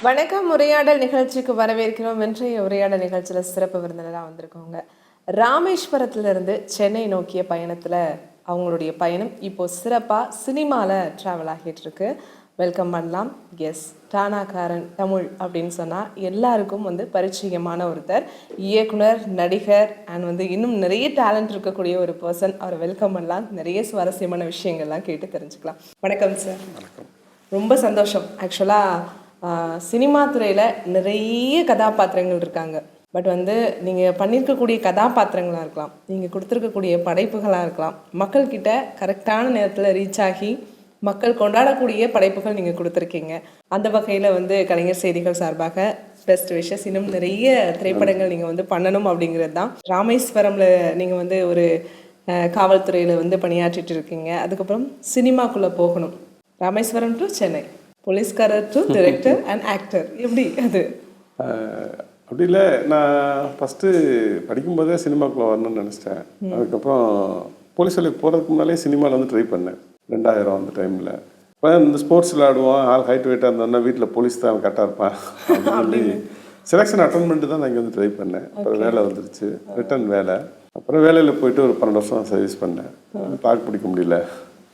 வணக்கம். உரையாடல் நிகழ்ச்சிக்கு வரவேற்கிறோம். இன்றைய உரையாடல் நிகழ்ச்சியில் சிறப்பு விருந்தினராக வந்திருக்கவங்க ராமேஸ்வரத்திலிருந்து சென்னை நோக்கிய பயணத்தில் அவங்களுடைய பயணம் இப்போ சிறப்பாக சினிமாவில் ட்ராவல் ஆகிட்டு இருக்கு. வெல்கம் பண்ணலாம். எஸ், டானாக்காரன் தமிழ் அப்படின்னு சொன்னால் எல்லாருக்கும் பரிச்சயமான ஒருத்தர், இயக்குனர், நடிகர் அண்ட் இன்னும் நிறைய டேலண்ட் இருக்கக்கூடிய ஒரு பர்சன். அவரை வெல்கம் பண்ணலாம். நிறைய சுவாரஸ்யமான விஷயங்கள்லாம் கேட்டு தெரிஞ்சுக்கலாம். வணக்கம் சார். வணக்கம். ரொம்ப சந்தோஷம். ஆக்சுவலாக சினிமா துறையில் நிறைய கதாபாத்திரங்கள் இருக்காங்க. பட் நீங்கள் பண்ணியிருக்கக்கூடிய கதாபாத்திரங்களாக இருக்கலாம், நீங்கள் கொடுத்துருக்கக்கூடிய படைப்புகளாக இருக்கலாம், மக்கள்கிட்ட கரெக்டான நேரத்தில் ரீச் ஆகி மக்கள் கொண்டாடக்கூடிய படைப்புகள் நீங்கள் கொடுத்துருக்கீங்க. அந்த வகையில் கலைஞர் செய்திகள் சார்பாக பெஸ்ட் விஷஸ். இன்னும் நிறைய திரைப்படங்கள் நீங்கள் பண்ணணும் அப்படிங்கிறது தான். ராமேஸ்வரமில் நீங்கள் ஒரு காவல்துறையில் பணியாற்றிட்டு இருக்கீங்க. அதுக்கப்புறம் சினிமாக்குள்ளே போகணும். ராமேஸ்வரம் டு சென்னை, போலீஸ்காரர் டு டைரக்டர் அண்ட் ஆக்டர். எப்படி அது? அப்படி இல்லை, நான் ஃபஸ்ட்டு படிக்கும்போதே சினிமாக்குள்ளே வரணும்னு நினச்சிட்டேன். அதுக்கப்புறம் போலீஸ் வேலைக்கு போகிறதுக்கு முன்னாலே சினிமாவில் ட்ரை பண்ணேன். 2000 அந்த டைமில் இப்போ இந்த ஸ்போர்ட்ஸ் விளையாடுவோம், ஆள் ஹைட் வெயிட்டாக இருந்தோன்னா வீட்டில் போலீஸ் தான் கரெக்டாக இருப்பான் அப்படின்னு சொல்லி செலெக்ஷன் அட்டன் பண்ணிட்டு தான் நான் இங்கே ட்ரை பண்ணேன். அப்புறம் வேலை வந்துருச்சு, ரிட்டன் வேலை. அப்புறம் வேலையில் போயிட்டு ஒரு 12 வருஷம் சர்வீஸ் பண்ணேன். தாக்கு பிடிக்க முடியல,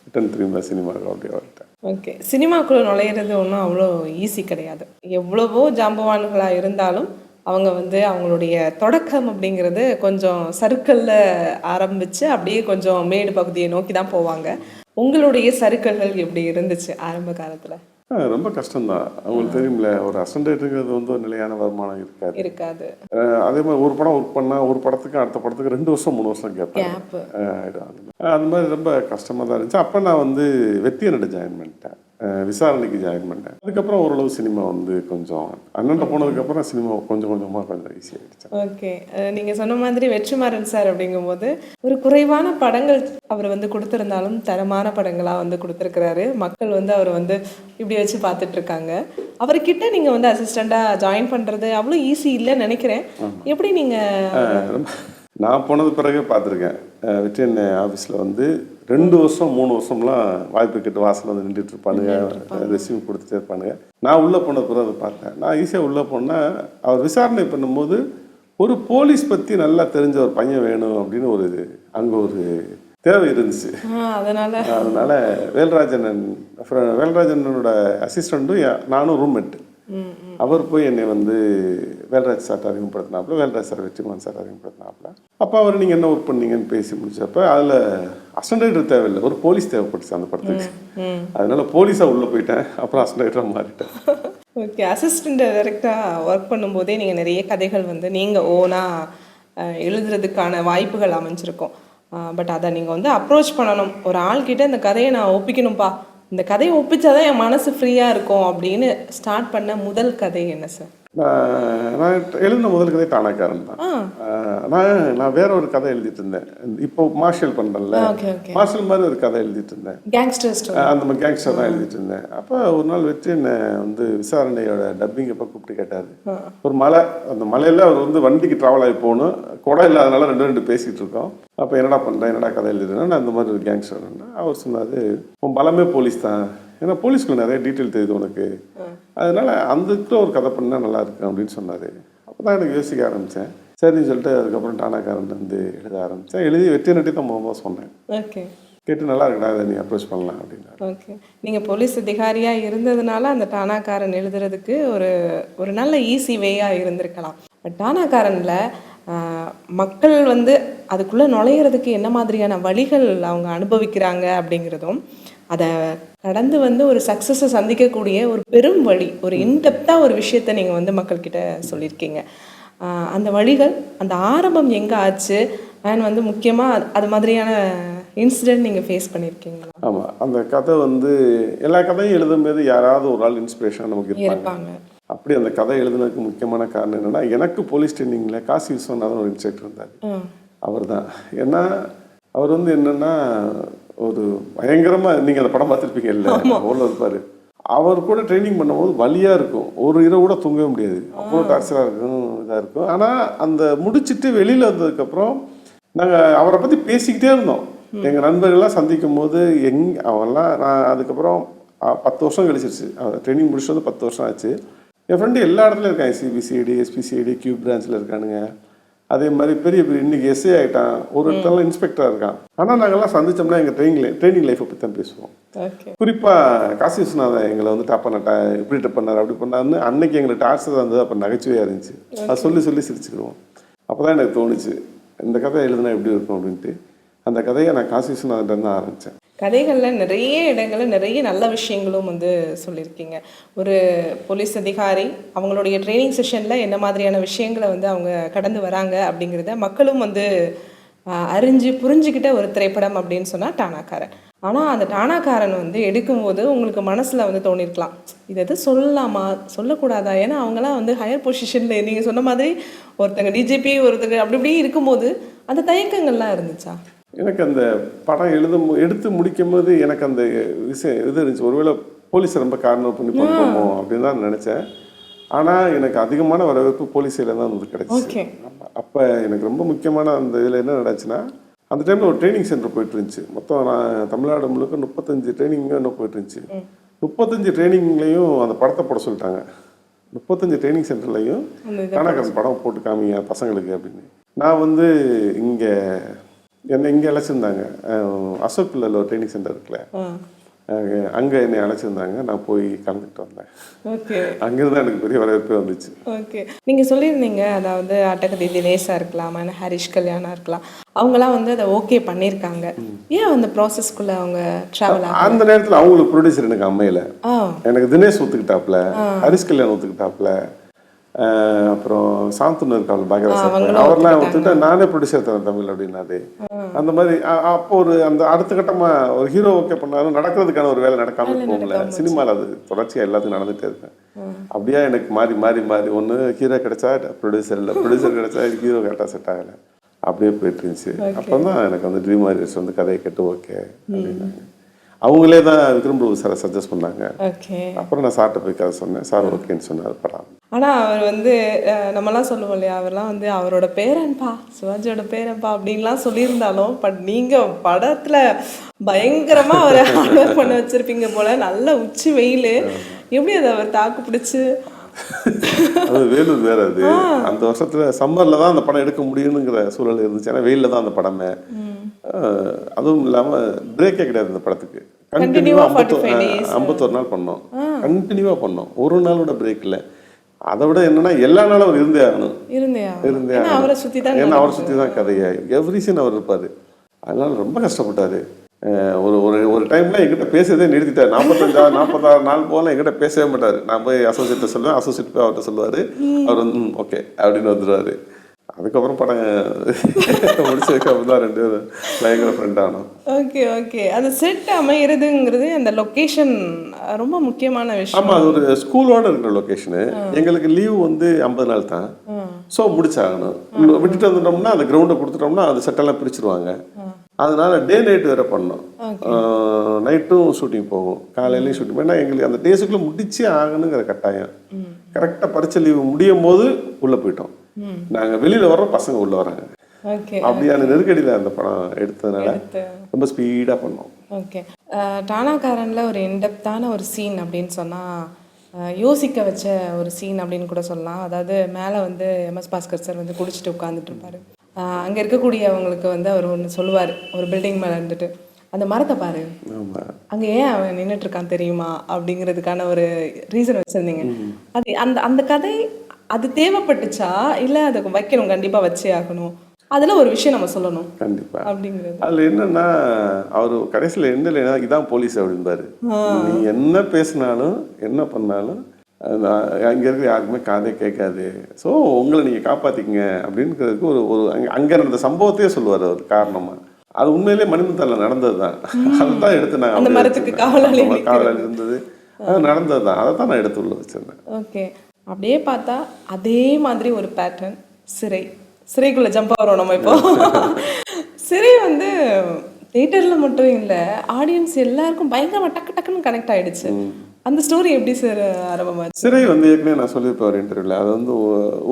ரிட்டன் திரும்ப சினிமாவுக்கு அப்படியே வந்துட்டேன். ஓகே. சினிமாக்குள்ளே நுழையிறது ஒன்றும் அவ்வளோ ஈஸி கிடையாது. எவ்வளவோ ஜாம்பவான்களாக இருந்தாலும் அவங்க அவங்களுடைய தொடக்கம் அப்படிங்கிறது கொஞ்சம் சர்க்கிளில் ஆரம்பித்து அப்படியே கொஞ்சம் மேடு பகுதியை நோக்கி தான் போவாங்க. உங்களுடைய சர்க்கிள்கள் எப்படி இருந்துச்சு ஆரம்ப காலத்தில்? ரொம்ப கஷ்டம்தான். அவங்களுக்கு தெரியும்ல, ஒரு அசண்டேட்டுங்கிறது ஒரு நிலையான வருமானம் இருக்காது. அதே மாதிரி ஒரு படம் ஒர்க் பண்ணால் ஒரு படத்துக்கு அடுத்த படத்துக்கு 2 வருஷம் 3 வருஷம் கேட்பேன். அந்த மாதிரி ரொம்ப கஷ்டமாக தான் இருந்துச்சு. அப்போ நான் வெற்றியனோட ஜாயின் பண்ணிட்டேன், விசாரணைக்கு ஜாயின் பண்ணேன். அதுக்கப்புறம் ஓரளவு சினிமா கொஞ்சம் அண்ணன்ட்ட போனதுக்கப்புறம் சினிமா கொஞ்சம் ஈஸியாகிடுச்சு. ஓகே. நீங்கள் சொன்ன மாதிரி வெற்றிமாறன் சார் அப்படிங்கும்போது ஒரு குறைவான படங்கள் அவர் கொடுத்துருந்தாலும் தரமான படங்களாக கொடுத்துருக்கிறாரு. மக்கள் அவர் இப்படி வச்சு பார்த்துட்டு இருக்காங்க. அவர்கிட்ட நீங்கள் அசிஸ்டண்ட்டாக ஜாயின் பண்ணுறது அவ்வளோ ஈஸி இல்லைன்னு நினைக்கிறேன். எப்படி நீங்கள்? நான் போனது பிறகு பார்த்துருக்கேன். வெற்றியன் ஆஃபீஸில் 2 வருஷம் 3 வருஷம்லாம் வாய்ப்பு கேட்டு வாசலில் நின்றுட்டு இருப்பானுங்க, ரெசியூம் கொடுத்துட்டே இருப்பானுங்க. நான் உள்ளே போனது பிறகு அதை பார்த்தேன். நான் ஈஸியாக உள்ளே போனால் அவர் விசாரணை பண்ணும்போது ஒரு போலீஸ் பற்றி நல்லா தெரிஞ்ச ஒரு பையன் வேணும் அப்படின்னு அங்கே ஒரு தேவை இருந்துச்சு. அதனால வேல்ராஜனோட அசிஸ்டண்ட்டும் நானும் ரூம்மேட்டு. அவர் போய் என்னை வேல்ராஜ் சார் அறிமுகப்படுத்தினாப்புல, வேல்ராஜ் சார் வெற்றிமாறன் சார் அறிமுகப்படுத்தினாப்புல. அப்போ அவர் நீங்கள் என்ன ஒர்க் பண்ணீங்கன்னு பேசி முடிச்சப்ப அதில் அசிஸ்டன்ட் தேவையில்லை, ஒரு போலீஸ் தேவைப்பட்டுச்சு அந்த படத்துக்கு. அதனால போலீஸாக உள்ளே போயிட்டேன். அப்புறம் அசிஸ்டன்டாக மாறிட்டேன். ஓகே. அசிஸ்டண்ட் டைரக்டராக ஒர்க் பண்ணும்போதே நீங்கள் நிறைய கதைகள் நீங்கள் ஓனாக எழுதுறதுக்கான வாய்ப்புகள் அமைஞ்சிருக்கும். பட் அதை நீங்கள் அப்ரோச் பண்ணணும். ஒரு ஆள்கிட்ட இந்த கதையை நான் ஒப்பிக்கணும்ப்பா, இந்த கதையை ஒப்பிச்சாதான் என் மனசு ஃப்ரீயாக இருக்கும் அப்படின்னு ஸ்டார்ட் பண்ண முதல் கதை என்ன சார்? நான் எழுதின முதல் கதை டானாக்காரன் தான். நான் வேற ஒரு கதை எழுதிட்டு இருந்தேன். இப்போ மார்ஷல் பண்ணுறேன்ல, மார்ஷல் மாதிரி ஒரு கதை எழுதிட்டு இருந்தேன். அந்த மாதிரி கேங்ஸ்டர் தான் எழுதிட்டு இருந்தேன். அப்போ ஒரு நாள் வச்சு என்னை விசாரணையோட டப்பிங் எப்போ கூப்பிட்டு கேட்டார். ஒரு மலை, அந்த மலையில் அவர் வண்டிக்கு ட்ராவல் ஆகி போகணும், குடம் இல்லாதனால ரெண்டு பேசிகிட்டு இருக்கோம். அப்போ என்னடா பண்ணுறேன், என்னடா கதை எழுதுறேன்னா, நான் அந்த மாதிரி ஒரு கேங்ஸ்டர். அவர் சொன்னார், உன் பலமே போலீஸ் தான், ஏன்னா போலீஸ்க்கு நிறைய டீட்டெயில் தெரியுது உனக்கு, அதனால அந்த ஒரு கதை பண்ணால் நல்லா இருக்கு அப்படின்னு சொன்னார். அப்போ தான் எனக்கு யோசிக்க ஆரம்பித்தேன். சரின்னு சொல்லிட்டு அதுக்கப்புறம் டானாக்காரன் எழுத ஆரம்பித்தேன். எழுதி வெற்றி நட்டி தான் முதல்ல சொன்னேன். ஓகே, கேட்டு நல்லா இருக்குடா, அதை நீ அப்ரோச் பண்ணலாம் அப்படின்னா. ஓகே. நீங்கள் போலீஸ் அதிகாரியாக இருந்ததுனால அந்த டானாக்காரன் எழுதுறதுக்கு ஒரு நல்ல ஈஸி வேயாக இருந்திருக்கலாம். பட் டானாக்காரனில் மக்கள் அதுக்குள்ளே நுழையிறதுக்கு என்ன மாதிரியான வழிகள் அவங்க அனுபவிக்கிறாங்க அப்படிங்கிறதும், அதை கடந்து ஒரு சக்ஸஸை சந்திக்கக்கூடிய ஒரு பெரும் வழி, ஒரு இன்டெப்த்தாக ஒரு விஷயத்தை நீங்கள் மக்கள்கிட்ட சொல்லியிருக்கீங்க. அந்த வழிகள், அந்த ஆரம்பம் எங்கே ஆச்சு அண்ட் முக்கியமாக அது மாதிரியான இன்சிடென்ட் நீங்கள் ஃபேஸ் பண்ணியிருக்கீங்களா? ஆமாம், அந்த கதை எல்லா கதையும் எழுதும்போது யாராவது ஒரு ஆள் இன்ஸ்பிரேஷன் நமக்கு இருப்பாங்க. அப்படி அந்த கதை எழுதுனதுக்கு முக்கியமான காரணம் என்னென்னா, எனக்கு போலீஸ் ட்ரைனிங்கில் காசி விஸ்வநாதன் ஒரு இன்ஸ்ட்ரக்டர் இருந்தார். அவர் தான். ஏன்னா அவர் என்னென்னா ஒரு பயங்கரமாக, நீங்கள் அந்த படம் பார்த்துருப்பீங்க இல்லை, அவ்வளோ இருப்பார். அவர் கூட ட்ரைனிங் பண்ணும்போது வலியாக இருக்கும், ஒரு இரவு கூட தூங்கவே முடியாது, அவ்வளோ டார்ச்சராக இருக்கும், இதாக இருக்கும். ஆனால் அந்த முடிச்சுட்டு வெளியில் வந்ததுக்கப்புறம் நாங்கள் அவரை பற்றி பேசிக்கிட்டே இருந்தோம். எங்கள் நண்பர்கள்லாம் சந்திக்கும் போது அவெல்லாம் நான் அதுக்கப்புறம் 10 வருஷம் கழிச்சிருச்சு, ட்ரைனிங் முடிச்சு 10 வருஷம் ஆச்சு. என் ஃப்ரெண்டு எல்லா இடத்துலையும் இருக்காங்க, சிபிசிஐடி, எஸ்பிசிஐடி, கியூ பிரான்ச்சில் இருக்கானுங்க. அதே மாதிரி பெரிய பெரிய இன்னைக்கு எஸ்ஏ ஆகிட்டான், ஒரு இடத்துல இன்ஸ்பெக்டராக இருக்கான். ஆனால் நாங்கள்லாம் சந்திச்சோம்னா எங்கள் ட்ரைனிங் லைஃப்பை பற்றி தான் பேசுவோம். குறிப்பாக காசி விஸ்வநாதன் எங்களை வந்து டாப் பண்ணட்டேன், இப்படி டப் பண்ணார் அப்படி பண்ணாருன்னு அன்னைக்கு எங்களுக்கு டார்ச்சர் இருந்தது. அப்போ நகைச்சுவையாக இருந்துச்சு. அது சொல்லி சொல்லி சிரிச்சுக்கிடுவோம். அப்போ தான் எனக்கு தோணுச்சு இந்த கதை எழுதுனா எப்படி இருக்கும் அப்படின்ட்டு. அந்த கதையை நான் காசி விஸ்வநாதன் தான் ஆரம்பித்தேன். கதைகளில் நிறைய இடங்களில் நிறைய நல்ல விஷயங்களும் வந்து சொல்லியிருக்கீங்க. ஒரு போலீஸ் அதிகாரி அவங்களுடைய ட்ரைனிங் செஷனில் என்ன மாதிரியான விஷயங்களை வந்து அவங்க கடந்து வராங்க அப்படிங்கிறத மக்களும் வந்து அறிஞ்சு புரிஞ்சுக்கிட்ட ஒரு திரைப்படம் அப்படின்னு சொன்னால் டானாக்காரன். ஆனால் அந்த டானாக்காரன் வந்து எடுக்கும்போது உங்களுக்கு மனசில் வந்து தோணிருக்கலாம், இதை எது சொல்லலாமா சொல்லக்கூடாதா? ஏன்னா அவங்களாம் வந்து ஹையர் பொசிஷனில் நீங்கள் சொன்ன மாதிரி ஒருத்தங்க டிஜிபி ஒருத்தங்க அப்படி இப்படி இருக்கும்போது அந்த தயக்கங்கள்லாம் இருந்துச்சா? எனக்கு அந்த படம் எடுத்து முடிக்கும் போது எனக்கு அந்த விஷயம் இது இருந்துச்சு, ஒருவேளை போலீஸை ரொம்ப காரணம் பண்ணி பண்ணுறோமோ அப்படின்னு தான் நினச்சேன். ஆனால் எனக்கு அதிகமான வரவேற்பு போலீஸில் தான் வந்து கிடைச்சி. அப்போ எனக்கு ரொம்ப முக்கியமான அந்த இதில் என்ன நடந்துச்சுன்னா, அந்த டைமில் ஒரு ட்ரைனிங் சென்டர் போயிட்டு இருந்துச்சு. மொத்தம் நான் தமிழ்நாடு முழுக்க 35 ட்ரைனிங் என்ன போயிட்டு இருந்துச்சு. 35 ட்ரைனிங்லேயும் அந்த படத்தை போட சொல்லிட்டாங்க. 35 ட்ரைனிங் சென்டர்லையும் டானாக்காரன் படம் போட்டு காமிங்க பசங்களுக்கு அப்படின்னு. நான் வந்து என்னை இங்கே அழைச்சிருந்தாங்க, அசோக் பிள்ளையில் ஒரு ட்ரைனிங் சென்டர் இருக்குல்ல, அங்கே என்னை அழைச்சிருந்தாங்க. நான் போய் கலந்துட்டு வந்தேன். ஓகே, அங்கேருந்து தான் எனக்கு பெரிய வரவேற்பே வந்துச்சு. ஓகே, நீங்கள் சொல்லியிருந்தீங்க அதாவது அட்டகதி தினேஷா இருக்கலாம், ஹரிஷ் கல்யாணா இருக்கலாம், அவங்களாம் வந்து அதை ஓகே பண்ணியிருக்காங்க. ஏன் அந்த ப்ராசஸ்க்குள்ளே அவங்க ட்ராவல் ஆகும்? அந்த நேரத்தில் அவங்களுக்கு ப்ரொடியூசர் எனக்கு அமையல. எனக்கு தினேஷ் ஒத்துக்கிட்டாப்புல, ஹரிஷ் கல்யாணம் ஒத்துக்கிட்டாப்புல, அப்புறம் சாந்தனு இருக்காங்க பாக்யராஜ், அவர்லாம் ஒத்துக்கிட்டா நானே ப்ரொடியூசர் தரேன் தமிழ் அப்படின்னாரு. அந்த மாதிரி அப்போ ஒரு அந்த அடுத்த கட்டமாக ஒரு ஹீரோ ஓகே பண்ணாலும் நடக்கிறதுக்கான ஒரு வேலை நடக்காம போகல. சினிமாவில் அது தொடர்ச்சியாக எல்லாத்துக்கும் நடந்துகிட்டே இருக்கேன். அப்படியே எனக்கு மாறி மாறி மாறி ஒன்று ஹீரோ கிடைச்சா ப்ரொடியூசர் இல்லை, ப்ரொடியூசர் கிடைச்சா ஹீரோ கரெக்டாக செட் ஆகலை, அப்படியே போயிட்டு இருந்துச்சு. அப்போ தான் எனக்கு வந்து ட்ரீம் வாரியர்ஸ் வந்து கதையை கேட்டு ஓகே அப்படின்னாங்க. அவங்களே தான் விக்ரம் பிரபு சாரை சஜஸ்ட் பண்ணாங்க. அப்புறம் நான் சார்ட்ட போய் கதை சொன்னேன், சார் ஓகேன்னு சொன்னார் படம். ஆனால் அவர் வந்து நம்மலாம் சொல்லுவோம் இல்லையா, அவர்லாம் வந்து அவரோட பேரன்பா, சிவாஜியோட பேரன்பா அப்படின்லாம் சொல்லியிருந்தாலும் பட் நீங்கள் படத்தில் பயங்கரமாக அவரை ஆர்டர் பண்ண வச்சுருப்பீங்க போல். நல்ல உச்சி வெயில், எப்படி அதை அவர் தாக்கு பிடிச்சி? அது வேலூர் வேற. அது அந்த வருஷத்துல சம்மர்ல தான் அந்த படம் எடுக்க முடியுங்கிற சூழல் இருந்துச்சு. ஏன்னா வெயில்ல தான் அந்த படமே. அதுவும் இல்லாம பிரேக்கே கிடையாது அந்த படத்துக்கு. கண்டினியூவா 51 நாள் பண்ணோம், கண்டினியூவா பண்ணோம், ஒரு நாளோட பிரேக் இல்லை. அதை விட என்னன்னா எல்லா நாளும் அவர் இருந்தே ஆகணும். ஏன்னா அவரை சுற்றி தான் கதையா எவ்ரி சீன் அவர் இருப்பாரு. அதனால ரொம்ப கஷ்டப்பட்டாரு. ஒரு டைம்ல எங்கிட்ட பேசுறதே நிறுத்திட்டார். 46 நாள் போல எங்கிட்ட பேசவே மாட்டாரு. நான் போய் அசோசியேட் சொல்லுவேன், அசோசியேட் போய் அவர்கிட்ட சொல்லுவாரு, அவர் வந்து ஓகே அப்படின்னு வந்துடுவாரு. அதுக்கப்புறம் படம் முடிச்சதுக்கப்புறம் தான் 2 பேரும் பயங்கர ஃப்ரெண்ட் ஆனோம். ஓகே ஓகே, அது செட் அமைகிறதுங்கிறது அந்த லொக்கேஷன் ரொம்ப முக்கியமான விஷயம். ஆமாம், அது ஒரு ஸ்கூலோட இருக்கிற லொக்கேஷனு. எங்களுக்கு லீவ் வந்து 50 நாள் தான். ஸோ முடிச்சாகணும். விட்டுட்டு வந்துட்டோம்னா அந்த கிரவுண்டை கொடுத்துட்டோம்னா அது செட்டெல்லாம் பிரிச்சுருவாங்க. அதனால டே நைட் வேற பண்ணோம். நைட்டும் ஷூட்டிங் போகும், காலையிலையும் ஷூட்டிங். ஏன்னா எங்களுக்கு அந்த டேஸுக்குள்ளே முடிச்சே ஆகணுங்கிற கட்டாயம். கரெக்டாக பரிச்சை லீவு முடியும் போது உள்ளே போயிட்டோம். நாங்கள் வெளியில் வர்றோம், பசங்க உள்ளே வராங்க. அப்படியான நெருக்கடியில் அந்த படம் எடுத்ததுனால ரொம்ப ஸ்பீடாக பண்ணோம். ஓகே, டானாக்காரனில் ஒரு இன்டெப்த்தான ஒரு சீன் அப்படின்னு சொன்னால் யோசிக்க வச்ச ஒரு சீன் அப்படின்னு கூட சொல்லலாம். அதாவது மேலே வந்து எம்எஸ் பாஸ்கர் சார் வந்து குடிச்சிட்டு உட்காந்துட்டு இருப்பாரு. அங்கே இருக்கக்கூடியவங்களுக்கு வந்து அவர் ஒன்று சொல்லுவார், ஒரு பில்டிங் மேலே இருந்துட்டு, அந்த மரத்தை பாரு, அங்கே ஏன் அவன் நின்றுட்டு இருக்கான் தெரியுமா அப்படிங்கிறதுக்கான ஒரு ரீசன் வச்சுருந்தீங்க. அது அந்த கதை அது தேவைப்பட்டுச்சா இல்லை அதை வைக்கணும் கண்டிப்பாக வச்சே ஆகணும், அதில் ஒரு விஷயம் நம்ம சொல்லணும் கண்டிப்பாக அப்படிங்கிறது? அதில் என்னன்னா அவர் கடைசியில் என்ன இல்லைன்னா இதான் போலீஸ் அப்படின்பாரு. நீ என்ன பேசினாலும் என்ன பண்ணாலும் அங்கே இருக்கிற யாருக்குமே காதே கேட்காது. ஸோ உங்களை நீங்கள் காப்பாற்றிக்கங்க அப்படிங்கிறதுக்கு ஒரு அங்கே நடந்த சம்பவத்தையே சொல்லுவார் அவர் காரணமாக. அது உண்மையிலே மணிமுத்தாரில் நடந்தது தான். அதுதான் எடுத்து நான் காவலாளி இருந்தது, அது நடந்தது தான், அதை தான் நான் எடுத்து உள்ள வச்சிருந்தேன். ஓகே, அப்படியே பார்த்தா அதே மாதிரி ஒரு பேட்டர்ன் சிறைக்குள்ளே ஜம்ப் ஆகிறோம் நம்ம இப்போ. சிறை வந்து தியேட்டரில் மட்டும் இல்லை, ஆடியன்ஸ் எல்லாருக்கும் பயங்கரமாக டக்கு டக்குன்னு கனெக்ட் ஆகிடுச்சு. அந்த ஸ்டோரி எப்படி சார் ஆரம்பமாச்சு? சிறை வந்து ஏற்கனவே நான் சொல்லியிருப்பேன் ஒரு இன்டர்வியூவில். அது வந்து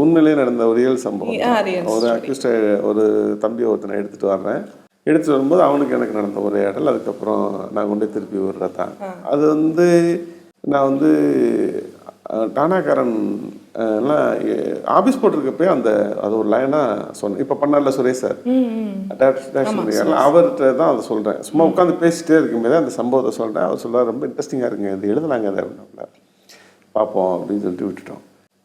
உண்மையிலே நடந்த ஒரு ரியல் சம்பவம். ஒரு அக்யூஸ்ட் ஒரு தம்பி ஒருத்தனை எடுத்துகிட்டு வரும்போது அவனுக்கு எனக்கு நடந்த உரையாடல். அதுக்கப்புறம் நான் கொண்டு திருப்பி விடுறதான். அது வந்து நான் வந்து டானாக்காரன் எல்லாம் ஆஃபீஸ் போட்டிருக்கப்பே அது ஒரு லைனாக சொன்னேன். இப்போ பண்ணல சுரேஷ் சார் அவர்கிட்ட தான் அதை சொல்கிறேன். சும்மா உட்காந்து பேசிகிட்டே இருக்கும்போது அந்த சம்பவத்தை சொல்கிறேன். அவர் சொல்கிறார் ரொம்ப இன்ட்ரெஸ்டிங்காக இருக்குங்க, இது எழுதலாங்க அதை அப்படின்னா பார்ப்போம் அப்படின்னு சொல்லிட்டு விட்டுட்டோம்.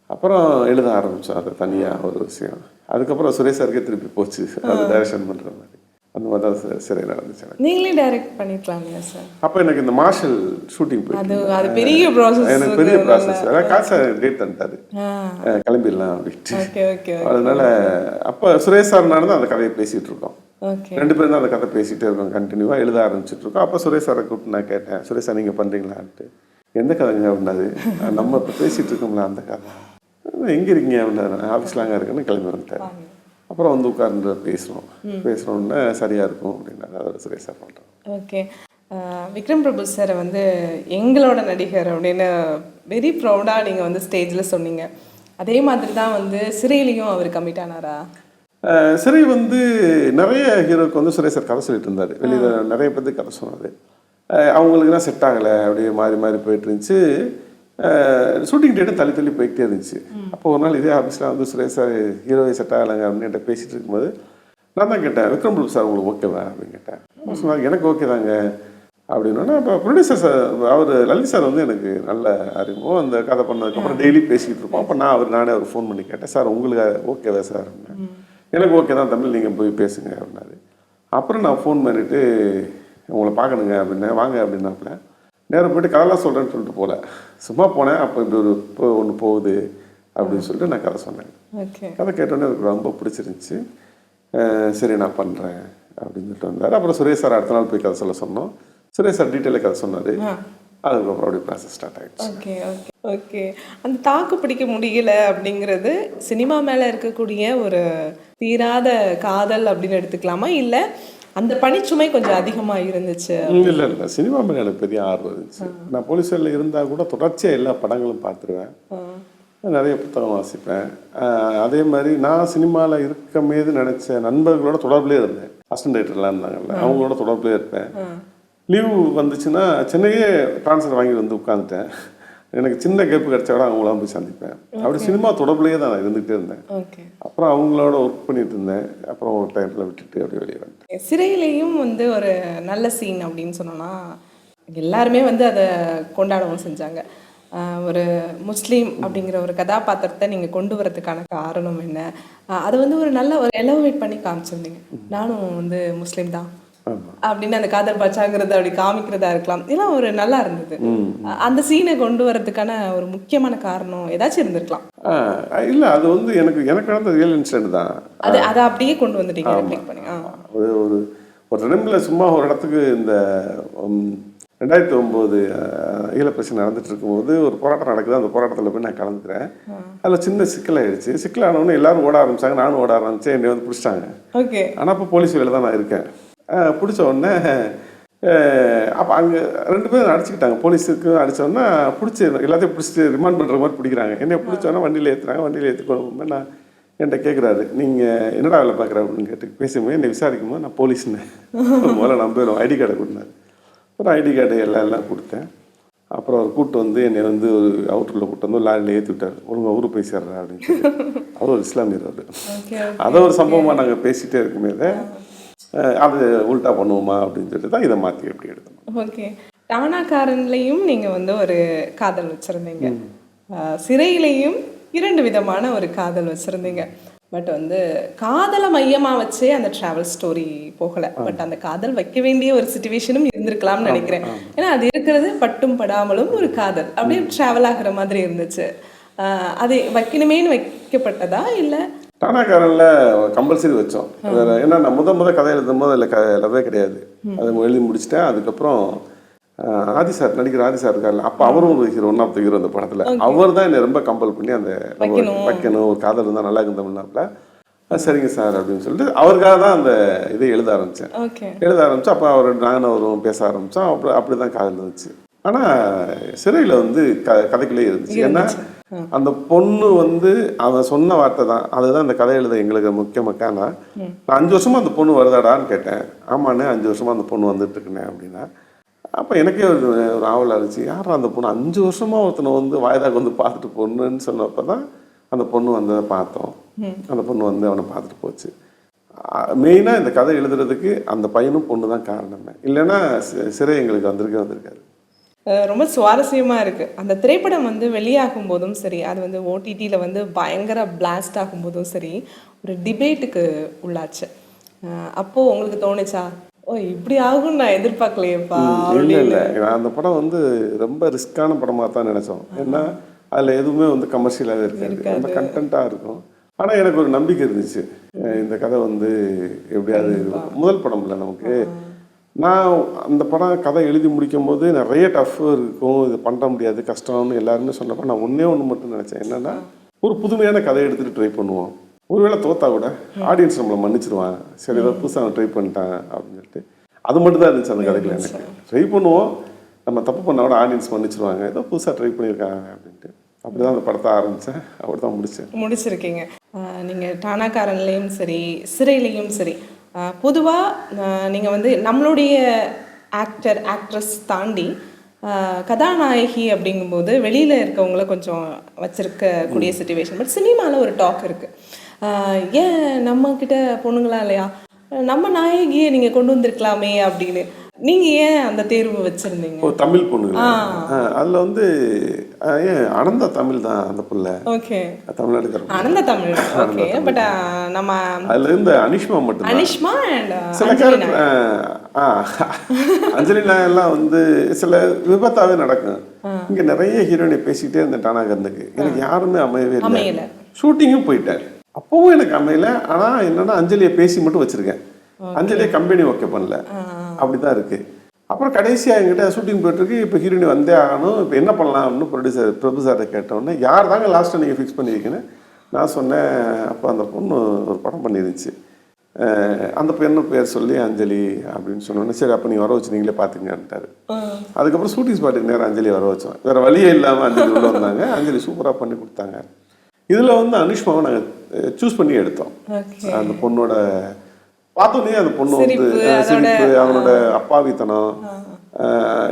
அப்புறம் எழுத ஆரம்பித்தோம் அதை தனியாக ஒரு விஷயம். அதுக்கப்புறம் சுரேஷ் சாருக்கே திருப்பி போச்சு அது டைரக்ஷன் பண்ணுற மாதிரி. அந்த மாதிரி தான் சரி நடந்துச்சு. நீங்களே டைரக்ட் பண்ணிக்கலாம் சார். அப்போ எனக்கு இந்த மார்ஷல் ஷூட்டிங் அது பெரிய ப்ராசஸ். எனக்கு பெரிய ப்ராசஸ். அதான் காசை டேட் தந்துட்டாரு கிளம்பிடலாம் அப்படின்ட்டு. அதனால அப்போ சுரேஷ் சார் தான் அந்த கதையை பேசிகிட்டு இருக்கோம். 2 பேரும் தான் அந்த கதை பேசிகிட்டே இருக்கோம், கண்டினியூவாக எழுத ஆரம்பிச்சுட்டு இருக்கோம். அப்போ சுரேஷ் சாரை கூப்பிட்டு நான் கேட்டேன், சுரேஷ் சார் நீங்கள் பண்ணுறீங்களான்ட்டு. எந்த கதைங்க அப்படின்னாது, நம்ம இப்போ பேசிகிட்டு இருக்கோம்ல அந்த கதை. எங்கே இருக்கீங்க அப்படின்னா ஆஃபீஸில் அங்கே இருக்குன்னு கிளம்பி வந்துட்டார். அப்புறம் வந்து உட்கார்ந்து பேசுகிறோன்னே சரியாக இருக்கும் அப்படின்னா அதை சுரேஷ் சார் பண்ணுறோம். ஓகே. விக்ரம் பிரபு சாரை வந்து எங்களோட நடிகர் அப்படின்னு வெரி ப்ரௌடாக நீங்கள் வந்து ஸ்டேஜில் சொன்னீங்க. அதே மாதிரி தான் வந்து சிறையிலையும் அவர் கமிட் ஆனாரா? சிறை வந்து நிறைய ஹீரோக்கு வந்து சுரேஷ் சார் கதை சொல்லிட்டு இருந்தார். வெளியில் நிறைய பேருக்கு கதை சொன்னார். அவங்களுக்குலாம் செட் ஆகலை, அப்படியே மாறி மாறி போயிட்டு இருந்துச்சு. ஷூட்டிங் டேட்டும் தள்ளி போய்கிட்டே இருந்துச்சு. அப்போ ஒரு நாள் இதே ஆஃபீஸில் வந்து சுரேஷ் சார் ஹீரோவை செட் ஆகலைங்க அப்படின்னு என்கிட்ட பேசிகிட்டு இருக்கும்போது நான் தான் கேட்டேன், விக்ரம் பிரபு சார் உங்களுக்கு ஓகேவா அப்படின்னு கேட்டேன். சொன்னாங்க எனக்கு ஓகே தாங்க அப்படின்னா. இப்போ ப்ரொடியூசர் சார் அவர் லலித் சார் வந்து எனக்கு நல்ல அறிமுகம். அந்த கதை பண்ணதுக்கப்புறம் டெய்லி பேசிக்கிட்டு இருப்போம். அப்போ நானே அவர் ஃபோன் பண்ணி கேட்டேன், சார் உங்களுக்கு ஓகேவா சார் அப்படின்னா. எனக்கு ஓகே தான் தமிழ், நீங்கள் போய் பேசுங்க அப்படின்னாரு. அப்புறம் நான் ஃபோன் பண்ணிவிட்டு உங்களை பார்க்கணுங்க அப்படின்னேன், வாங்க அப்படின்னாப்புல. நேரம் போய்ட்டு கதைலாம் சொல்கிறேன்னு சொல்லிட்டு போகல, சும்மா போனேன். அப்போ இப்படி ஒரு ஒன்று போகுது அப்படின்னு சொல்லிட்டு நான் கதை சொன்னேன். கதை கேட்டோன்னே எனக்கு ரொம்ப பிடிச்சிருந்துச்சி. சரி நான் பண்ணுறேன் அப்படின்னு சொல்லிட்டு வந்தார். அப்புறம் சுரேஷ் சார் அடுத்த நாள் போய் கதை சொல்ல சொன்னோம். சுரேஷ் சார் டீட்டெயிலாக கதை சொன்னார். அதுக்கப்புறம் அப்படி ப்ராசஸ் ஸ்டார்ட் ஆகிடுச்சு. ஓகே. அந்த தாக்கு பிடிக்க முடியல அப்படிங்கிறது சினிமா மேலே இருக்கக்கூடிய ஒரு தீராத காதல் அப்படின்னு எடுத்துக்கலாமா, இல்லை அந்த பணிச்சுமை கொஞ்சம் அதிகமாக இருந்துச்சு? இல்லை சினிமா மேலே எனக்கு பெரிய ஆர்வம் இருந்துச்சு. நான் போலீஸில் இருந்தால் கூட தொடர்ச்சியாக எல்லா படங்களும் பார்த்துருவேன், நிறைய புத்தகம் வாசிப்பேன். அதே மாதிரி நான் சினிமாவில் இருக்க மீது நினச்ச நண்பர்களோட தொடர்புலேயே இருந்தேன். அசிஸ்டன்ட் டைரக்டர்லாம் இருந்தாங்கல்ல, அவங்களோட தொடர்புலேயே இருப்பேன். லீவு வந்துச்சுன்னா சென்னையே ட்ரான்ஸ்ஃபர் வாங்கி வந்து உட்காந்துட்டேன். எனக்கு சின்ன கேப்பு கிடைச்சா கூட அவங்களாம் போய் சந்திப்பேன். அப்படி சினிமா தொடர்புலேயே தான் நான் இருந்துகிட்டே இருந்தேன். அப்புறம் அவங்களோட ஒர்க் பண்ணிட்டு இருந்தேன். அப்புறம் ஒரு டைமில் விட்டுட்டு அப்படியே வெளியே வந்துட்டேன். சிறையிலையும் வந்து ஒரு நல்ல சீன் அப்படின்னு சொன்னோன்னா எல்லாருமே வந்து அதை கொண்டாடவும் செஞ்சாங்க. ஒரு முஸ்லீம் அப்படிங்கிற ஒரு கதாபாத்திரத்தை நீங்கள் கொண்டு வரதுக்கான காரணம் என்ன? அதை வந்து ஒரு நல்ல ஒரு எலவேட் பண்ணி காமிச்சிருந்தீங்க. நானும் வந்து முஸ்லீம் தான் அப்படின்னு அந்த காதல் பாச்சாங்கிறத அப்படி காமிக்கிறதா இருக்கலாம், இதெல்லாம் ஒரு நல்லா இருந்தது. அந்த சீனை கொண்டு வரதுக்கான ஒரு முக்கியமான காரணம் ஏதாச்சும் இருந்திருக்கலாம்? இல்லை, அது வந்து எனக்கு நடந்த ரியல் இன்சிடென்ட் தான். அதை அப்படியே கொண்டு வந்துட்டீங்க. ஒரு டைமில் சும்மா ஒரு இடத்துக்கு இந்த 2009 ஈழ பிரச்சனை நடந்துட்டு இருக்கும்போது ஒரு போராட்டம் நடக்குது. அந்த போராட்டத்தில் போய் நான் கலந்துக்கிறேன். அதில் சின்ன சிக்கலாகிடுச்சு. சிக்கலானவொன்னே எல்லாரும் ஓட ஆரம்பிச்சாங்க, நானும் ஓட ஆரம்பித்தேன். என்னை வந்து பிடிச்சிட்டாங்க. ஆனால் அப்போ போலீஸ் வேலை தான் நான் இருக்கேன். பிடிச்ச உடனே அப்போ அங்கே 2 பேரும் அடிச்சுக்கிட்டாங்க. போலீஸுக்கு அடித்தோடனே பிடிச்சி எல்லாத்தையும் பிடிச்சிட்டு ரிமாண்ட் பண்ணுற மாதிரி பிடிக்கிறாங்க. என்னை பிடிச்சோன்னா வண்டியில் ஏற்றுறாங்க. வண்டியில் ஏற்றிக்கொண்டு நான் என்கிட்ட கேட்குறாரு, நீங்கள் என்னடா வேலை பார்க்குற அப்படின்னு கேட்டு பேசும்போது என்னை விசாரிக்கும்போது நான் போலீஸ்னு முதல்ல நம்பரும் ஐடி கார்டை கொடுத்தாரு. அப்புறம் ஐடி கார்டு எல்லாம் கொடுத்தேன். அப்புறம் அவர் கூப்பிட்டு வந்து என்னை வந்து ஒரு அவுட்டரில் கூப்பிட்டு வந்து லாரியில் ஏற்றி விட்டார். ஒழுங்காக ஊருக்கு போய் சேர்றா அப்படின்னு சொல்லி. அவர் ஒரு இஸ்லாமியர். அவர் அதை ஒரு சம்பவமாக நாங்கள் பேசிகிட்டே இருக்குமே அது உல்ட்டா பண்ணுவோமா அப்படின்னு சொல்லிட்டு தான் இதை மாற்றி எப்படி எடுத்தோம். ஓகே. டானாக்காரன்லையும் நீங்கள் வந்து ஒரு காதல் வச்சுருந்தீங்க, சிறையிலையும் 2 விதமான ஒரு காதல் வச்சுருந்தீங்க. பட் வந்து காதலை மையமாக வச்சே அந்த ட்ராவல் ஸ்டோரி போகலை. பட் அந்த காதல் வைக்க வேண்டிய ஒரு சிச்சுவேஷனும் இருந்திருக்கலாம்னு நினைக்கிறேன். ஏன்னா அது இருக்கிறது பட்டும் படாமலும் ஒரு காதல் அப்படியே ட்ராவல் ஆகிற மாதிரி இருந்துச்சு. அது வைக்கணுமேனு வைக்கப்பட்டதா இல்லை? டானாக்காரனில் கம்பல்சரி வச்சோம். ஏன்னா நான் முத கதை எழுதும் போது அதில் லவ்வே கிடையாது. அதை எழுதி முடிச்சிட்டேன். அதுக்கப்புறம் ஆதி சார் நடிக்கிற ஆதி சார் இருக்காரு, அப்போ அவரும் ஒரு ஹீரோ, 1 ஆஃப் த ஹீரோ அந்த படத்தில். அவர் தான் என்னை ரொம்ப கம்பல் பண்ணி அந்த வைக்கணும், ஒரு காதல் இருந்தால் நல்லா இருக்கும் தமிழ்நாட்டில். சரிங்க சார் அப்படின்னு சொல்லிட்டு அவருக்காக தான் அந்த இதை எழுத ஆரம்பித்தேன். அப்போ நானும் அவரும் பேச ஆரம்பித்தோம். அப்படி தான் காதல் இருந்துச்சு. ஆனால் சிறையில் வந்து கதைக்குள்ளே இருந்துச்சு. ஏன்னா அந்த பொண்ணு வந்து அவன் சொன்ன வார்த்தை தான், அதுதான் அந்த கதை எழுத எங்களுக்கு முக்கியமாக்கானா. நான் 5 வருஷமா அந்த பொண்ணு வருதாடான்னு கேட்டேன். ஆமாண்ணே 5 வருஷமா அந்த பொண்ணு வந்துட்டு இருக்குண்ணே அப்படின்னா. அப்போ எனக்கே ஒரு ஆவலாக இருந்துச்சு, யாரா அந்த பொண்ணு 5 வருஷமாக ஒருத்தனை வந்து வாய்தாக்கு வந்து பார்த்துட்டு பொண்ணுன்னு சொன்னப்போ தான் அந்த பொண்ணு வந்ததை பார்த்தோம். அந்த பொண்ணு வந்து அவனை பார்த்துட்டு போச்சு. மெயினாக இந்த கதை எழுதுறதுக்கு அந்த பையனும் பொண்ணு தான் காரணமே, இல்லைன்னா சிறை எங்களுக்கு வந்திருக்காது. ரொம்ப சுவாரஸ்யமாக இருக்குது. அந்த திரைப்படம் வந்து வெளியாகும் போதும் சரி, அது வந்து ஓடிடியில் வந்து பயங்கர பிளாஸ்ட் ஆகும்போதும் சரி, ஒரு டிபேட்டுக்கு உள்ளாச்சு. அப்போது உங்களுக்கு தோணுச்சா, ஓ இப்படி ஆகும்னு நான் எதிர்பார்க்கலையேப்பா? இல்லை அந்த படம் வந்து ரொம்ப ரிஸ்க்கான படமாக தான் நினச்சோம். ஏன்னா அதில் எதுவுமே வந்து கமர்ஷியலாகவே இருக்காது, ரொம்ப கண்டென்ட்டாக இருக்கும். ஆனால் எனக்கு ஒரு நம்பிக்கை இருந்துச்சு, இந்த கதை வந்து எப்படியாவது முதல் படம் இல்லை நமக்கு. நான் அந்த படம் கதை எழுதி முடிக்கும் போது நிறைய டஃப் இருக்கும், இது பண்ண முடியாது, கஷ்டம்னு எல்லாருமே சொன்னப்போ நான் ஒன்று மட்டும் நினச்சேன், என்னென்னா ஒரு புதுமையான கதையை எடுத்துகிட்டு ட்ரை பண்ணுவோம். ஒருவேளை தோத்தா கூட ஆடியன்ஸ் நம்மளை மன்னிச்சிருவான், சரி ஏதோ புதுசாக ட்ரை பண்ணிட்டான் அப்படின்னு சொல்லிட்டு அது மட்டும் தான் இருந்துச்சு அந்த கதையில். எனக்கு ட்ரை பண்ணுவோம், நம்ம தப்பு பண்ணால் கூட ஆடியன்ஸ் மன்னிச்சிருவாங்க, ஏதோ புதுசாக ட்ரை பண்ணியிருக்காங்க அப்படின்ட்டு அப்படி தான் அந்த படத்தை ஆரம்பித்தேன், அப்படி தான் முடிச்சிருக்கீங்க. நீங்கள் டானாக்காரன்லேயும் சரி, சிறையிலையும் சரி, பொதுவாக நீங்கள் வந்து நம்மளுடைய ஆக்ட்ரஸ் தாண்டி கதாநாயகி அப்படிங்கும்போது வெளியில் இருக்கவங்கள கொஞ்சம் வச்சுருக்கக்கூடிய சிச்சுவேஷன். பட் சினிமாவில் ஒரு டாக் இருக்குது, ஏன் நம்மக்கிட்ட பொண்ணுங்களா இல்லையா, நம்ம நாயகியை நீங்கள் கொண்டு வந்திருக்கலாமே அப்படின்னு. நீங்கள் ஏன் அந்த தேர்வு வச்சுருந்தீங்க? தமிழ் பொண்ணு அதில் வந்து ஏன் அனந்தா தமிழ் தான் அந்த பிள்ளை. Okay, Tamil Nadu Ananda Tamil. Okay, but நம்ம அதில் இருந்த அனிஷ்மா மட்டும், அனிஷ்மா அண்ட் சில கேரக்டர் அஞ்சலினா எல்லாம் வந்து சில விபத்தாவே நடக்கும். இங்கே நிறைய ஹீரோயினை பேசிக்கிட்டே இருந்தேன் டானாகரனுக்கு, எனக்கு யாருமே அமையவே இல்லை. ஷூட்டிங்கும் போயிட்டேன், அப்பவும் எனக்கு அமையல. ஆனால் என்னன்னா அஞ்சலியை பேசி மட்டும் வச்சிருக்கேன், அஞ்சலியை கம்பெனி ஓகே பண்ணல, அப்படிதான் இருக்கு. அப்புறம் கடைசியாக என்கிட்ட ஷூட்டிங் போயிட்டுருக்கு, இப்போ ஹீரோயின் வந்தே ஆகணும், இப்போ என்ன பண்ணலாம்னு பிரபு சார்கிட்ட கேட்டோன்னே, யார் தாங்க லாஸ்ட்டாக நீங்கள் ஃபிக்ஸ் பண்ணியிருக்கீங்கன்னு நான் சொன்னேன். அப்போ அந்த பொண்ணு ஒரு படம் பண்ணிருந்துச்சு, அந்த பெண்ணு பேர் சொல்லி அஞ்சலி அப்படின்னு சொன்னோன்னே, சரி அப்போ நீங்கள் வர வச்சு நீங்களே பார்த்துங்கன்ட்டாரு. அதுக்கப்புறம் ஷூட்டிங் ஸ்பாட்டுக்கு நேரம் அஞ்சலி வர வச்சோம், வேறு வழியே இல்லாமல் அஞ்சலி உள்ள வந்தாங்க, அஞ்சலி சூப்பராக பண்ணி கொடுத்தாங்க. இதில் வந்து அனுஷ்மாவை நாங்கள் சூஸ் பண்ணி எடுத்தோம். அந்த பொண்ணோட பார்த்தோன்னே அந்த பொண்ணு வந்து சிரிப்பு, அவனோட அப்பாவித்தனம்,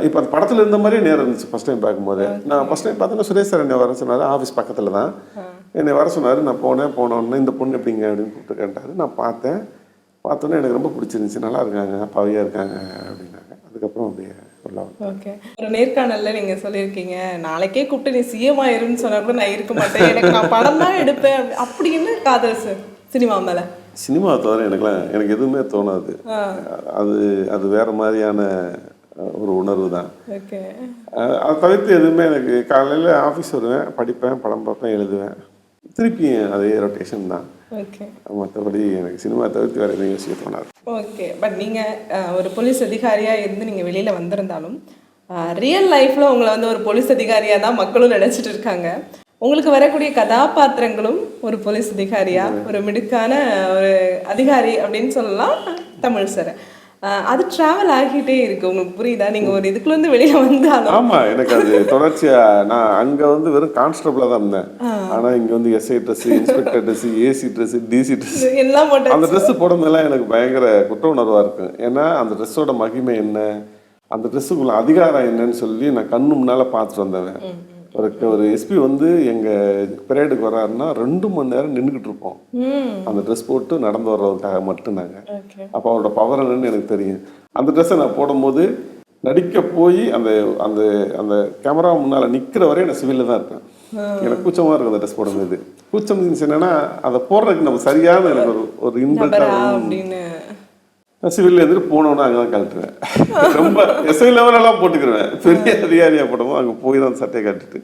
இப்போ அந்த படத்தில் இருந்த மாதிரியே நேரம் இருந்துச்சு. ஃபஸ்ட் டைம் பார்க்கும்போது நான் ஃபஸ்ட் டைம் பார்த்தோன்னா சுரேஷ் சார் என்னை வர சொன்னார், ஆஃபீஸ் பக்கத்தில் தான் என்னை வர சொன்னார். நான் போனோன்னே இந்த பொண்ணு எப்படிங்க அப்படின்னு கூப்பிட்டு கேட்டார். நான் பார்த்தோன்னே எனக்கு ரொம்ப பிடிச்சிருந்துச்சு, நல்லா இருக்காங்க, அப்பாவியாக இருக்காங்க அப்படின்னாங்க. அதுக்கப்புறம் அப்படியே ஓகே. ஒரு நேர்காணலில் நீங்கள் சொல்லியிருக்கீங்க, நாளைக்கே கூப்பிட்டு நீ சிஎம் ஆயிருன்னு சொன்னால் கூட நான் இருக்க மாட்டேன், எனக்கு நான் படம் தான் எடுப்பேன் அப்படின்னு. காதல் சார் சினிமா மேலே? சினிமாவை தவிர எனக்கு எதுவுமே தோணாது. அது வேற மாதிரியான ஒரு உணர்வு தான். அதை தவிர்த்து எதுவுமே எனக்கு காலையில் ஆஃபீஸ் வருவேன், படிப்பேன், படம் பார்ப்பேன், எழுதுவேன், திருப்பி அதே ரொட்டேஷன் தான். மற்றபடி எனக்கு சினிமா தவிர்த்து வேறு எதுவும் யோசிக்க தோணாது. ஓகே, பட் நீங்கள் ஒரு போலீஸ் அதிகாரியாக இருந்து நீங்கள் வெளியில் வந்திருந்தாலும் ரியல் லைஃப்பில் உங்களை வந்து ஒரு போலீஸ் அதிகாரியாக தான் மக்களும் நினச்சிட்டு இருக்காங்க. உங்களுக்கு வரக்கூடிய கதாபாத்திரங்களும் ஒரு போலீஸ் அதிகாரியா, ஒரு மிடுக்கான ஒரு அதிகாரி அப்படின்னு சொல்லலாம் தமிழ் சார். அது டிராவல் ஆகிட்டே இருக்கு, உங்களுக்கு புரியுதா? நீங்க ஒரு இதுக்குள்ள இருந்து வெளியில வந்தாலும். ஆமா, எனக்கு அது தொடர்ச்சியா. நான் அங்க வந்து வெறும் கான்ஸ்டபிளா தான் இருந்தேன், ஆனா இங்க வந்து SI dress, inspector dress, AC dress, DC dress எல்லாம் போட்டு அந்த ட்ரெஸ் போடுறதுலாம் எனக்கு பயங்கர குற்ற உணர்வா இருக்கும். ஏன்னா அந்த ட்ரெஸ்ஸோட மகிமை என்ன, அந்த ட்ரெஸ்ஸுக்குள்ள அதிகாரம் என்னன்னு சொல்லி நான் கண்ணு முன்னால பார்த்துட்டு வந்தவன். ஒரு எஸ்பி வந்து எங்கள் பரேடுக்கு வர்றாருன்னா 2 மணி நேரம் நின்றுக்கிட்டு இருப்போம் அந்த ட்ரெஸ் போட்டு நடந்து வர்றதுக்காக மட்டும். நாங்கள் அப்போ அவரோட பவர் என்னன்னு எனக்கு தெரியும். அந்த ட்ரெஸ்ஸை நான் போடும்போது நடிக்க போய் அந்த அந்த அந்த கேமரா முன்னால் நிற்கிற வரையும் நான் சிவிலில் தான் இருப்பேன். எனக்கு கூச்சமாக இருக்கும் அந்த ட்ரெஸ் போடும்போது. கூச்சம் என்னன்னா அதை போடுறதுக்கு நம்ம சரியான எனக்கு ஒரு இன்ட்ரெஸ்டாக சிவில் எழுந்துட்டு போனோன்னா அங்கே தான் கழட்டுவேன். ரொம்ப எஸ்ஐ லெவலெல்லாம் போட்டுக்கிடுவேன். பெரிய அதிகாரியாக போட்டோமோ அங்கே போய் தான் சட்டையை கட்டிட்டு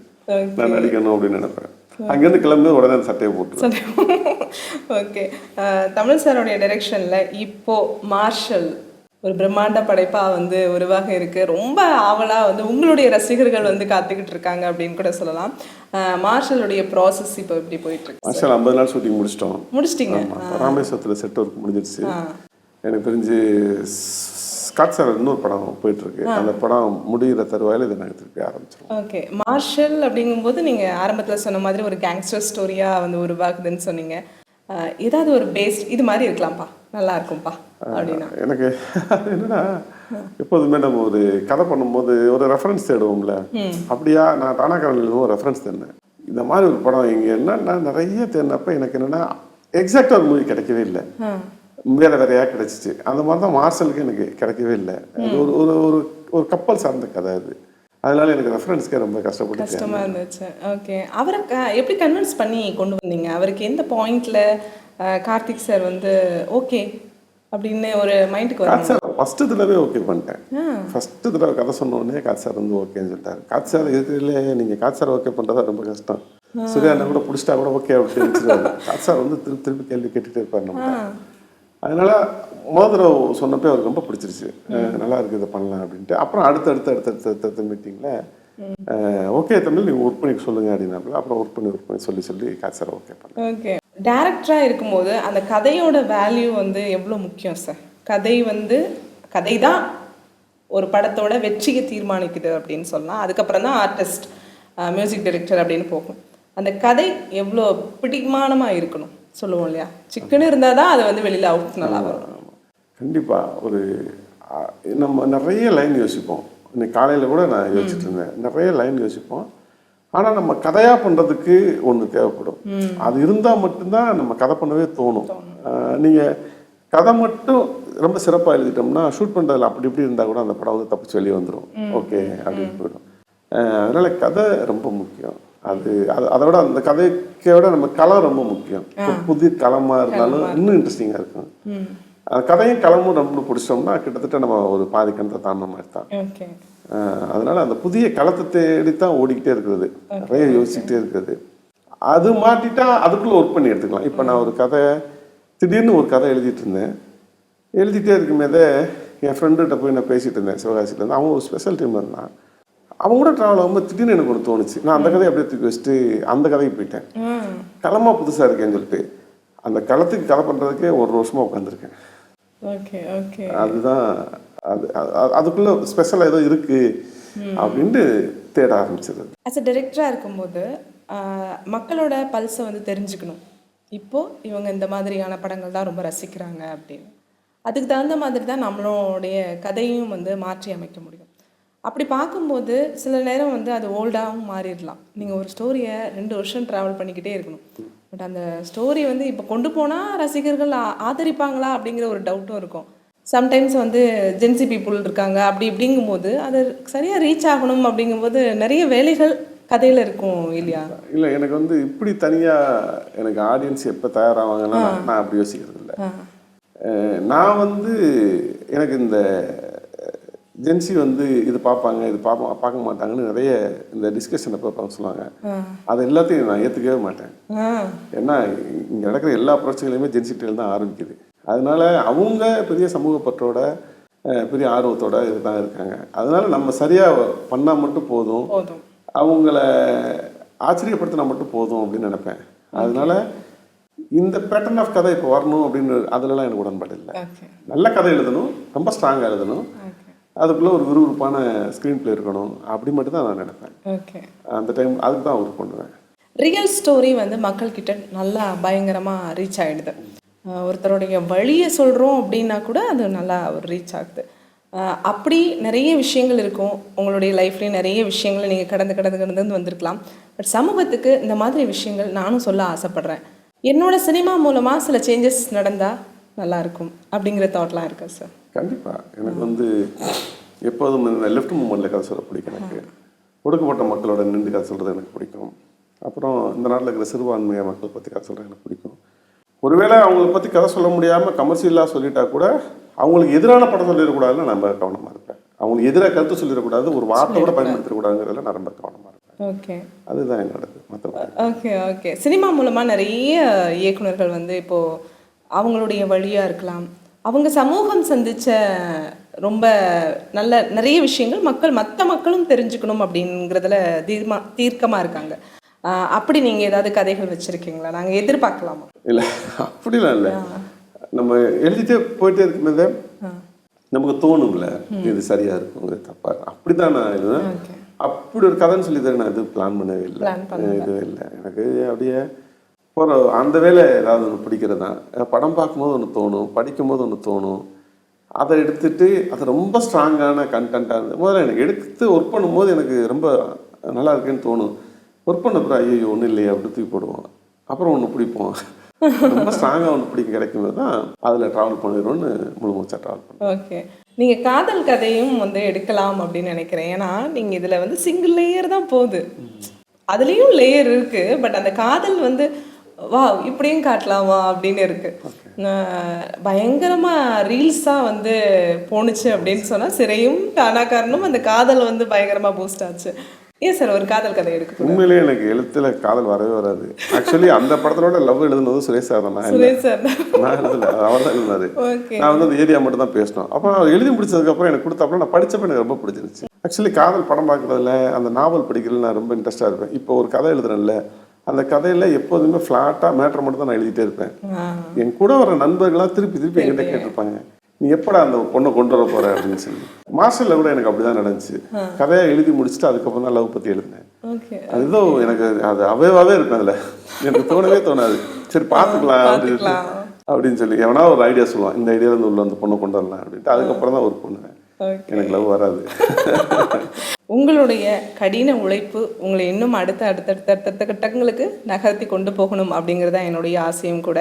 நான் நடிக்கணும் அப்படின்னு நினைப்பேன். அங்கேருந்து கிளம்பி உடனே அந்த சட்டையை போட்டு. ஓகே, தமிழ் சாரோடைய டைரக்ஷனில் இப்போது மார்ஷல் ஒரு பிரம்மாண்ட படைப்பாக வந்து உருவாக இருக்குது. ரொம்ப ஆவலாக வந்து உங்களுடைய ரசிகர்கள் வந்து காத்துக்கிட்டு இருக்காங்க அப்படின்னு கூட சொல்லலாம். மார்ஷலுடைய ப்ராசஸ் இப்போ எப்படி போயிட்டுருக்கு? மார்ஷல் 50 நாள் ஷூட்டிங் முடிச்சிட்டிங்க. ராமேஸ்வரத்தில் செட் ஒர்க் முடிஞ்சிருச்சு. எனக்கு தெரிஞ்சு ஸ்காட் சார் இன்னொரு படம் போயிட்டுருக்கு. அந்த படம் முடிகிற தருவாயில் இதை நாங்கள் திருப்பி ஆரம்பிச்சிருவோம். ஓகே, மார்ஷல் அப்படிங்கும்போது நீங்கள் ஆரம்பத்தில் சொன்ன மாதிரி ஒரு கேங்ஸ்டர் ஸ்டோரியாக வந்து உருவாக்குதுன்னு சொன்னீங்க. ஏதாவது ஒரு பேஸ்ட் இது மாதிரி இருக்கலாம்ப்பா, நல்லா இருக்கும்ப்பா அப்படின்னா? எனக்கு என்னன்னா எப்போதுமே நம்ம ஒரு கதை பண்ணும்போது ஒரு ரெஃபரன்ஸ் தேடுவோம்ல, அப்படியா நான் தானாக்காரன் ஒரு ரெஃபரன்ஸ் தேடினேன். இந்த மாதிரி ஒரு படம் இங்கே என்னன்னா நிறைய தேடினப்ப எனக்கு என்னென்னா எக்ஸாக்டாக ஒரு மூவி கிடைக்கவே இல்லை, வேறையாக கிடைச்சிச்சு. அந்த மாதிரி தான் மார்ஷலுக்கு எனக்கு கிடைக்கவே இல்லை. அது ஒரு ஒரு ஒரு ஒரு கப்பல் சார்ந்த கதை அது. அதனால எனக்கு ரெஃபரன்ஸ்க்கே ரொம்ப கஷ்டமாக இருந்துச்சு. ஓகே, அவரை எப்படி கன்வின்ஸ் பண்ணி கொண்டு வந்தீங்க? அவருக்கு எந்த பாயிண்ட்ல கார்த்திக் சார் வந்து ஓகே அப்படின்னு ஒரு மைண்டுக்கு வரும்? காத் சார் ஃபஸ்ட்டு தடவை ஓகே பண்ணிட்டேன். ஃபஸ்ட்டு தடவை கதை சொன்ன உடனே காத் சார் வந்து ஓகேன்னு சொல்லிட்டாரு. காத் சார் இருக்கிறதுல நீங்கள் காத் சார் ஓகே பண்ணுறதா ரொம்ப கஷ்டம். சூர்யாண்ணா கூட பிடிச்சிட்டா கூட ஓகே அப்படின்னு காத் சார் வந்து திருப்பி திருப்பி கேள்வி கேட்டுகிட்டே இருப்பார் நம்ம. அதனால தடவை சொன்னப்போ அவருக்கு ரொம்ப பிடிச்சிருச்சு, நல்லா இருக்குது இதை பண்ணலாம் அப்படின்ட்டு. அப்புறம் அடுத்த மீட்டிங்கில் ஓகே தமிழ் நீங்கள் ஒர்க் பண்ணி சொல்லுங்கள் அப்படின்னாப்புல. அப்புறம் ஒர்க் பண்ணி சொல்லி காத் சார் ஓகே பண்ணேன். ஓகே, டேரக்டராக இருக்கும்போது அந்த கதையோட வேல்யூ வந்து எவ்வளோ முக்கியம் சார்? கதை தான் ஒரு படத்தோட வெற்றியை தீர்மானிக்குது அப்படின்னு சொல்லலாம். அதுக்கப்புறம் தான் ஆர்டிஸ்ட், மியூசிக் டைரக்டர் அப்படின்னு போகும். அந்த கதை எவ்வளோ பிடிமானமாக இருக்கணும் சொல்லுவோம் இல்லையா? சிக்கன் இருந்தால் தான் அது வந்து வெளியில் அவுட் நல்லா வரும். கண்டிப்பாக ஒரு நம்ம நிறைய லைன் யோசிப்போம். இன்னைக்கு காலையில் கூட நான் யோசிச்சுட்டு இருந்தேன், நிறைய லைன் யோசிப்போம். ஆனால் நம்ம கதையாக பண்ணுறதுக்கு ஒன்று தேவைப்படும். அது இருந்தால் மட்டும்தான் நம்ம கதை பண்ணவே தோணும். நீங்கள் கதை மட்டும் ரொம்ப சிறப்பாக எழுதிட்டோம்னா ஷூட் பண்ணுறதுல அப்படி இப்படி இருந்தால் கூட அந்த படம் வந்து தப்பிச்சு வெளியே வந்துடும், ஓகே அப்படின்னு போயிடும். அதனால் கதை ரொம்ப முக்கியம். அதை விட அந்த கதைக்கை விட நம்ம களம் ரொம்ப முக்கியம். புது களமாக இருந்தாலும் இன்னும் இன்ட்ரெஸ்டிங்காக இருக்கும். கதையும் களமும் ரொம்ப பிடிச்சோம்னா கிட்டத்தட்ட நம்ம ஒரு பாதி கணத்தை தாண்டின மாதிரி தான். அதனால அந்த புதிய களத்தை தேடித்தான் ஓடிக்கிட்டே இருக்கிறது, நிறைய யோசிச்சுட்டே இருக்கிறது. அது மாட்டிட்டா அதுக்குள்ளே ஒர்க் பண்ணி எடுத்துக்கலாம். இப்போ நான் ஒரு கதை திடீர்னு ஒரு கதை எழுதிட்டே இருக்கும்போதே என் ஃப்ரெண்டுகிட்ட போய் நான் பேசிகிட்டு இருந்தேன் சிவகாசியிலேருந்து. அவன் ஒரு ஸ்பெஷல் டீம் இருந்தான். அவங்க கூட ட்ராவல் ஆகும்போது திடீர்னு எனக்கு ஒன்று தோணுச்சு. நான் அந்த கதையை அப்படியே தூக்கி வச்சுட்டு அந்த கதைக்கு போயிட்டேன். களமாக புதுசாக இருக்கேன்னு சொல்லிட்டு அந்த களத்துக்கு கதை பண்ணுறதுக்கே 1 வருஷமாக உட்காந்துருக்கேன். அதுதான் அதுக்குள்ள ஸ்பெஷலாக ஏதோ இருக்கு அப்படின்ட்டு தேட ஆரம்பிச்சிருது. ஆஸ் அ டைரக்டராக இருக்கும்போது மக்களோட பல்ஸை வந்து தெரிஞ்சுக்கணும். இப்போது இவங்க இந்த மாதிரியான படங்கள் தான் ரொம்ப ரசிக்கிறாங்க அப்படின்னு. அதுக்கு தகுந்த மாதிரி தான் நம்மளுடைய கதையும் வந்து மாற்றி அமைக்க முடியும். அப்படி பார்க்கும்போது சில நேரம் வந்து அது ஓல்டாகவும் மாறிடலாம். நீங்கள் ஒரு ஸ்டோரியை 2 வருஷம் ட்ராவல் பண்ணிக்கிட்டே இருக்கணும். பட் அந்த ஸ்டோரி வந்து இப்போ கொண்டு போனால் ரசிகர்கள் ஆதரிப்பாங்களா அப்படிங்கிற ஒரு டவுட்டும் இருக்கும். சம்டைம்ஸ் வந்து ஜென்சி பீப்புள் இருக்காங்க அப்படி இப்படிங்கும்போது அது சரியாக ரீச் ஆகணும். அப்படிங்கும்போது நிறைய வேலைகள் கதையில் இருக்கும் இல்லையா? இல்லை, எனக்கு வந்து இப்படி தனியாக எனக்கு ஆடியன்ஸ் எப்போ தயாராவாங்கன்னா நான் அப்படி யோசிக்கிறது இல்லை. நான் வந்து எனக்கு இந்த ஜென்சி வந்து இது பார்ப்பாங்க இது பார்க்க மாட்டாங்கன்னு நிறைய இந்த டிஸ்கஷன் எப்போ சொல்லுவாங்க. அது எல்லாத்தையும் நான் ஏற்றுக்கவே மாட்டேன். ஏன்னா இங்கே நடக்கிற எல்லா பிரச்சனைகளுமே ஜென்சிட்டியில் தான் ஆரம்பிக்குது. அதனால அவங்க பெரிய சமூக பற்றோட பெரிய ஆர்வத்தோட இதுதான் இருக்காங்க. அதனால நம்ம சரியாக பண்ணால் மட்டும் போதும், அவங்கள ஆச்சரியப்படுத்தினா மட்டும் போதும் அப்படின்னு நினைப்பேன். அதனால இந்த பேட்டர்ன் ஆஃப் கதை இப்போ வரணும் அப்படின்னு அதுலலாம் எனக்கு உடன்பாடு இல்லை. நல்ல கதை எழுதணும், ரொம்ப ஸ்ட்ராங்காக எழுதணும், அதுக்குள்ளே ஒரு விறுவிறுப்பான ஸ்க்ரீன் பிளே இருக்கணும், அப்படி மட்டும் தான் நான் நினைப்பேன். அந்த டைம் அதுக்கு தான் ஒர்க் பண்ணுவேன். ரியல் ஸ்டோரி வந்து மக்கள்கிட்ட நல்லா பயங்கரமாக ரீச் ஆகிடுது. ஒருத்தருடைய வழியை சொல்கிறோம் அப்படின்னா கூட அது நல்லா ஒரு ரீச் ஆகுது. அப்படி நிறைய விஷயங்கள் இருக்கும் உங்களுடைய லைஃப்லேயும். நிறைய விஷயங்களை நீங்கள் கடந்து வந்திருக்கலாம். பட் சமூகத்துக்கு இந்த மாதிரி விஷயங்கள் நானும் சொல்ல ஆசைப்பட்றேன். என்னோடய சினிமா மூலமாக சில சேஞ்சஸ் நடந்தால் நல்லாயிருக்கும் அப்படிங்கிற தாட்லாம் இருக்கா சார்? கண்டிப்பாக. எனக்கு வந்து எப்போதும் இந்த லெஃப்ட் மூமெண்ட்டில் கதை சொல்ல பிடிக்கும். எனக்கு ஒடுக்கப்பட்ட மக்களோட நின்று கதை சொல்கிறது எனக்கு பிடிக்கும். அப்புறம் இந்த நாட்டில் இருக்கிற சிறுபான்மைய மக்கள் பற்றி கதை சொல்கிறது எனக்கு பிடிக்கும். ஒருவேளை அவங்கள பற்றி கதை சொல்ல முடியாமல் கமர்ஷியலாக சொல்லிட்டா கூட அவங்களுக்கு எதிரான படம் சொல்லிடக்கூடாதுன்னு நம்ம கவனமாக இருப்பேன். அவங்களுக்கு எதிராக கருத்து சொல்லிடக்கூடாது, ஒரு வார்த்தை கூட பயன்படுத்திடக்கூடாதுங்கிறதுல நான் ரொம்ப கவனமாக இருப்பேன். அதுதான் என்னோடது. ஓகே. சினிமா மூலமாக நிறைய இயக்குனர்கள் வந்து இப்போது அவங்களுடைய வழியாக இருக்கலாம், அவங்க சமூகம் சந்தித்த ரொம்ப நல்ல நிறைய விஷயங்கள் மற்ற மக்களும் தெரிஞ்சுக்கணும் அப்படிங்கிறதுல தீர்க்கமாக இருக்காங்க. அப்படி நீங்கள் ஏதாவது கதைகள் வச்சுருக்கீங்களா? நாங்கள் எதிர்பார்க்கலாமா? இல்லை, அப்படிலாம் இல்லை. நம்ம எழுதிட்டே போயிட்டே இருக்கும்போது நமக்கு தோணும்ல இது சரியாக இருக்கும், இது தப்பாக இருக்கும். அப்படி தான் நான் எழுதுவேன். அப்படி ஒரு கதைன்னு சொல்லி தரேன். நான் எதுவும் பிளான் பண்ணவே இல்லை, இதுவே இல்லை. எனக்கு அப்படியே போகிற அந்த வேலை ஏதாவது ஒன்று பிடிக்கிறது தான். படம் பார்க்கும்போது ஒன்று தோணும், படிக்கும்போது ஒன்று தோணும், அதை எடுத்துட்டு அது ரொம்ப ஸ்ட்ராங்கான கண்டென்ட்டாக இருந்தது. முதல்ல எனக்கு எடுத்து ஒர்க் பண்ணும்போது எனக்கு ரொம்ப நல்லா இருக்குன்னு தோணும். ஒர்க் பண்ண அப்புறம் ஐயோ ஒன்றும் இல்லையே அப்படி தூக்கி போடுவோம். அப்புறம் ஒன்று பிடிப்போம், ரொம்ப ஸ்ட்ராங்காக ஒன்று பிடிக்க கிடைக்கும்போது தான் அதில் ட்ராவல் பண்ணிடுவோன்னு முழு மூச்சா ட்ராவல் பண்ணுவோம். ஓகே. நீங்கள் காதல் கதையும் வந்து எடுக்கலாம் அப்படின்னு நினைக்கிறேன். ஏன்னா நீங்கள் இதில் வந்து சிங்கிள் லேயர் தான் போகுது, அதுலேயும் லேயர் இருக்குது. பட் அந்த காதல் வந்து வா இப்படியும் காட்டலாமா அப்படின்னு இருக்கு. பயங்கரமாக ரீல்ஸாக வந்து போணுச்சு அப்படின்னு சொன்னால் சிறையும் தானாக்காரனும் அந்த காதல் வந்து பயங்கரமாக பூஸ்ட் ஆச்சு. ஏன் சார் ஒரு காதல் கதை எடுக்க? உண்மையிலேயே எனக்கு எழுத்துல காதல் வரவே வராது. ஆக்சுவலி அந்த படத்தோட லவ் எழுதுனதும் சுரேஷ் சார் தான். நான் எழுதல, அவர் தான் எழுதினாரு. நான் வந்து அந்த ஏரியா மட்டும் தான் பேசணும். அப்புறம் அவர் எழுதி முடிச்சதுக்கப்புறம் எனக்கு கொடுத்தப்பறம் நான் படித்தப்ப எனக்கு ரொம்ப பிடிச்சிருச்சு. ஆக்சுவலி காதல் படம் பார்க்குறதுல அந்த நாவல் படிக்கிறதுல நான் ரொம்ப இன்ட்ரெஸ்டாக இருப்பேன். இப்போ ஒரு கதை எழுதுறேன்ல, அந்த கதையில் எப்போதுமே ஃப்ளாட்டாக மேட்ரு மட்டும் தான் நான் எழுதிட்டே இருப்பேன். என் கூட வர நண்பர்கள்லாம் திருப்பி திருப்பி என்கிட்ட கேட்டிருப்பாங்க, நீ எப்படா அந்த பொண்ணை கொண்டு வர போற அப்படின்னு சொல்லி. மாஸ்டரில் கூட எனக்கு அப்படிதான் நடந்துச்சு. கதையை எழுதி முடிச்சுட்டு அதுக்கப்புறம் தான் லவ் பற்றி எழுதினேன். அதுதான் எனக்கு அது அவையாவே இருப்பேன். அதில் எனக்கு தோணவே தோணாது, சரி பார்த்துக்கலாம் அப்படின்னு சொல்லி எவனா ஒரு ஐடியா சொல்லுவான், இந்த ஐடியா இருந்து உள்ள அந்த பொண்ணை கொண்டு வரலாம் அப்படின்ட்டு. அதுக்கப்புறம் தான் ஒர்க் பண்ணுவேன். எனக்கு லவ் வராது. உங்களுடைய கடின உழைப்பு உங்களை இன்னும் அடுத்த கட்டங்களுக்கு நகர்த்தி கொண்டு போகணும் அப்படிங்கிறதா என்னுடைய ஆசையும் கூட.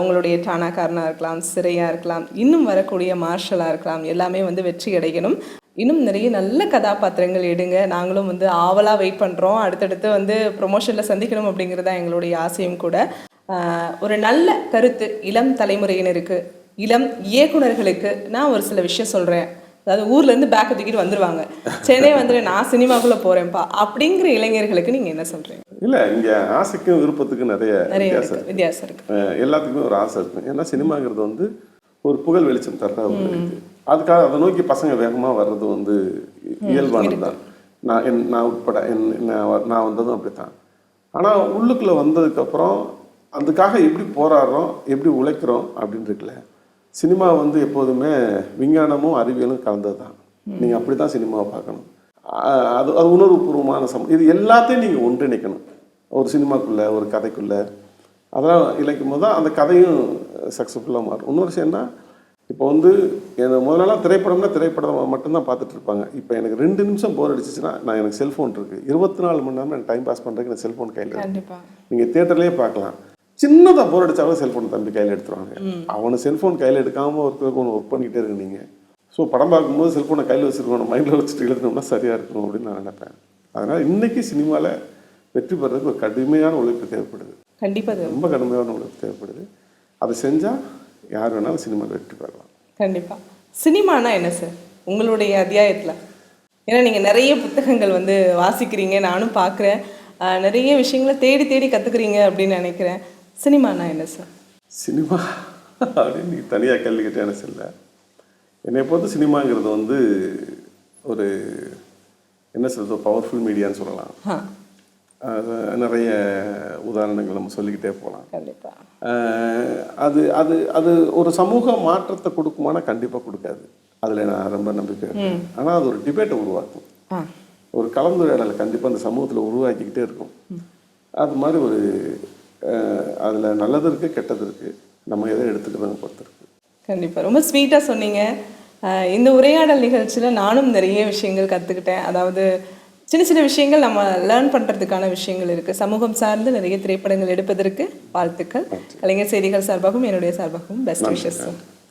உங்களுடைய டானாக்காரனாக இருக்கலாம், சிறையாக இருக்கலாம், இன்னும் வரக்கூடிய மார்ஷலாக இருக்கலாம், எல்லாமே வந்து வெற்றி அடையணும். இன்னும் நிறைய நல்ல கதாபாத்திரங்கள் எடுங்க. நாங்களும் வந்து ஆவலாக வெயிட் பண்ணுறோம். அடுத்தடுத்து வந்து ப்ரொமோஷனில் சந்திக்கணும் அப்படிங்கிறதா எங்களுடைய ஆசையும் கூட. ஒரு நல்ல கருத்து இளம் தலைமுறையினருக்கு, இளம் இயக்குனர்களுக்கு நான் ஒரு சில விஷயம் சொல்கிறேன். அதாவது ஊர்லேருந்து பேக்கை தூக்கிட்டு வந்துடுவாங்க, சென்னை வந்துட்டு நான் சினிமாக்குள்ளே போகிறேன்ப்பா அப்படிங்கிற இளைஞர்களுக்கு நீங்கள் என்ன சொல்கிறீங்க? இல்லை, இங்கே ஆசைக்கும் விருப்பத்துக்கும் நிறைய வித்தியாசம் இருக்குது. எல்லாத்துக்குமே ஒரு ஆசை இருக்கும். ஏன்னா சினிமாங்கிறது வந்து ஒரு புகழ் வெளிச்சம் தர்ற ஒரு இது. அதுக்காக அதை நோக்கி பசங்க வேகமாக வர்றது வந்து இயல்பானது தான். நான் உட்பட நான் வந்ததும் அப்படித்தான். ஆனால் உள்ளுக்குள்ளே வந்ததுக்கப்புறம் அதுக்காக எப்படி போராடுறோம், எப்படி உழைக்கிறோம் அப்படின்னு இருக்குல்ல. சினிமா வந்து எப்போதுமே விஞ்ஞானமும் அறிவியலும் கலந்தது தான். நீங்கள் அப்படி தான் சினிமாவை பார்க்கணும். அது உணர்வுபூர்வமான இது எல்லாத்தையும் நீங்கள் ஒன்றிணைக்கணும் ஒரு சினிமாக்குள்ளே, ஒரு கதைக்குள்ளே. அதெல்லாம் இழைக்கும் போது தான் அந்த கதையும் சக்ஸஸ்ஃபுல்லாக மாறும். இன்னொரு விஷயம்னா, இப்போ வந்து முதலெல்லாம் திரைப்படம் மட்டும்தான் பார்த்துட்டு இருப்பாங்க. இப்போ எனக்கு 2 நிமிஷம் போர் அடிச்சிச்சுன்னா எனக்கு செல்ஃபோன் இருக்குது. 24 மணி நேரம் எனக்கு டைம் பாஸ் பண்ணுறதுக்கு எனக்கு செல்ஃபோன் கையில் இருக்குது. நீங்கள் தியேட்டர்லேயே பார்க்கலாம். சின்னதாக போர் அடித்தாலும் செல்ஃபோன் தம்பி கையில் எடுத்துருவாங்க. அவனை செல்ஃபோன் கையில் எடுக்காமல் ஒருத்தருக்கு ஒர்க் பண்ணிக்கிட்டே இருக்கு நீங்கள். ஸோ படம் பார்க்கும்போது செல்ஃபோனை கையில் வச்சுருக்கணும், மைண்டில் வச்சுட்டு எழுதணும்னா சரியாக இருக்கும் அப்படின்னு நான் நினைப்பேன். அதனால் இன்றைக்கி சினிமாவில் வெற்றி பெறதுக்கு ஒரு கடுமையான உழைப்பு தேவைப்படுது. கண்டிப்பாக ரொம்ப கடுமையான உழைப்பு தேவைப்படுது. அதை செஞ்சால் யார் வேணாலும் சினிமாவில் வெற்றி பெறலாம். கண்டிப்பாக. சினிமானா என்ன சார் உங்களுடைய அத்தியாயத்தில்? ஏன்னா நீங்கள் நிறைய புத்தகங்கள் வந்து வாசிக்கிறீங்க, நானும் பார்க்குறேன். நிறைய விஷயங்களை தேடி தேடி கற்றுக்குறீங்க அப்படின்னு நினைக்கிறேன். சினிமானா என்ன சார்? சினிமா அப்படின்னு நீ தனியாக கேள்விக்கிட்டே என்ன சொல்ல. என்னை பொறுத்த சினிமாங்கிறது வந்து ஒரு என்ன சொல்கிறது, பவர்ஃபுல் மீடியான்னு சொல்லலாம். நிறைய உதாரணங்கள் நம்ம சொல்லிக்கிட்டே போகலாம். அது அது அது ஒரு சமூக மாற்றத்தை கொடுக்குமானா கண்டிப்பாக கொடுக்காது. அதில் நான் ரொம்ப நம்பிக்கை இருக்கேன். ஆனால் அது ஒரு டிபேட்டை உருவாக்கும், ஒரு கலந்துரையாடலை கண்டிப்பாக அந்த சமூகத்தில் உருவாக்கிக்கிட்டே இருக்கும். அது மாதிரி ஒரு அதில் நல்லது இருக்குது, கெட்டது இருக்குது. நம்ம எதை எடுத்துக்கிறத பொறுத்து இருக்குது. கண்டிப்பாக ரொம்ப ஸ்வீட்டாக சொன்னீங்க. இந்த உரையாடல் நிகழ்ச்சியில் நானும் நிறைய விஷயங்கள் கற்றுக்கிட்டேன். அதாவது சின்ன சின்ன விஷயங்கள் நம்ம லேர்ன் பண்ணுறதுக்கான விஷயங்கள் இருக்குது. சமூகம் சார்ந்து நிறைய திரைப்படங்கள் எடுப்பதற்கு வாழ்த்துக்கள். கலைஞர் செய்திகள் சார்பாகவும் என்னுடைய சார்பாகவும் பெஸ்ட் விஷஸ்.